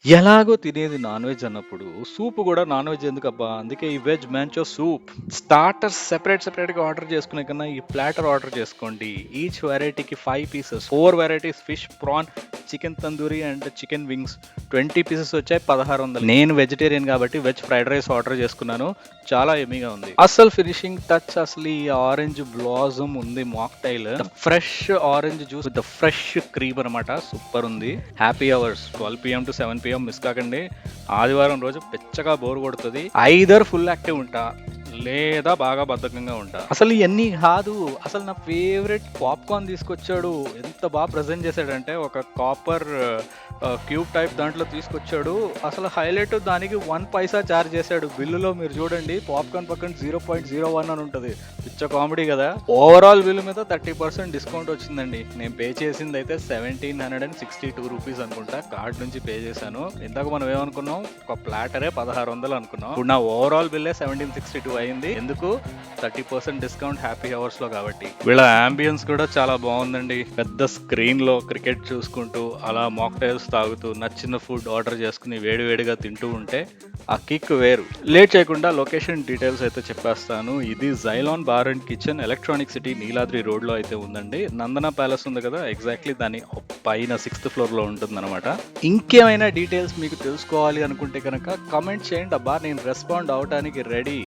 ఎలాగో తినేది non veg అన్నప్పుడు సూప్ కూడా నాన్ వెజ్ ఎందుకబ్బా? అందుకే ఈ వెజ్ మ్యాంచో సూప్. స్టార్టర్స్ సెపరేట్‌గా ఆర్డర్ చేసుకునే కన్నా ఈ ప్లాటర్ ఆర్డర్ చేసుకోండి. ఈచ్ వెరైటీకి 5 pieces, 4 varieties fish, prawn, chicken tandoori and chicken wings 20 pieces వచ్చాయి 1600. నేను వెజిటేరియన్ కాబట్టి వెజ్ ఫ్రైడ్ రైస్ ఆర్డర్ చేసుకున్నాను. చాలా యమ్మీగా ఉంది. అసలు ఫినిషింగ్ టచ్ అసలు ఈ ఆరెంజ్ బ్లాజమ్ ఉంది mocktail. Fresh orange juice with fresh cream అనమాట. సూపర్ ఉంది. Happy hours 12 PM to 7 PM miss కాకండి. ఆదివారం రోజు పిచ్చగా బోర్ కొడుతుంది. ఐదర్ ఫుల్ యాక్టివ్ ఉంటా లేదా బాగా బద్ధకంగా ఉంటా. అసలు ఇవన్నీ కాదు, అసలు నా ఫేవరెట్ పాప్కార్న్ తీసుకొచ్చాడు. ఎంత బాగా ప్రజెంట్ చేశాడంటే ఒక కాపర్ క్యూబ్ టైప్ దాంట్లో తీసుకొచ్చాడు. అసలు హైలైట్ దానికి 1 పైసా ఛార్జ్ చేశాడు. బిల్లులో మీరు చూడండి పాప్కార్న్ పక్కన 0.01 అని ఉంటుంది. పిచ్చ కామెడీ కదా. ఓవరాల్ బిల్లు మీద 30% డిస్కౌంట్ వచ్చిందండి. నేను పే చేసింది అయితే 1762 రూపీస్ అనుకుంటా. కార్డ్ నుంచి పే చేశాను. ఇందాక మనం ఏమనుకున్నాం, ఒక ప్లాటరే 1600 అనుకున్నాం. ఇప్పుడు నా ఓవరాల్ బిల్లే 1762 అయింది. ఎందుకు? 30% డిస్కౌంట్ హ్యాపీ అవర్స్ లో కాబట్టి. వీళ్ళ అంబియన్స్ కూడా చాలా బాగుందండి. పెద్ద స్క్రీన్ లో క్రికెట్ చూసుకుంటూ అలా మాక్టైల్స్ తాగుతూ నచ్చిన ఫుడ్ ఆర్డర్ చేసుకుని వేడివేడిగా తింటూ ఉంటే ఆ కిక్ వేరు. లేట్ చేయకుండా లొకేషన్ డీటెయిల్స్ అయితే చెప్పేస్తాను. ఇది జైలాన్ bar and kitchen, Electronic City, Neeladri Road లో అయితే ఉందండి. నందన ప్యాలెస్ ఉంది కదా, ఎగ్జాక్ట్లీ దాని పైన 6th ఫ్లోర్ లో ఉంటుంది అనమాట. ఇంకేమైనా డీటెయిల్స్ మీకు తెలుసుకోవాలి అనుకుంటే కనుక కమెంట్ చేయండి అబ్బా, నేను రెస్పాండ్ అవడానికి రెడీ.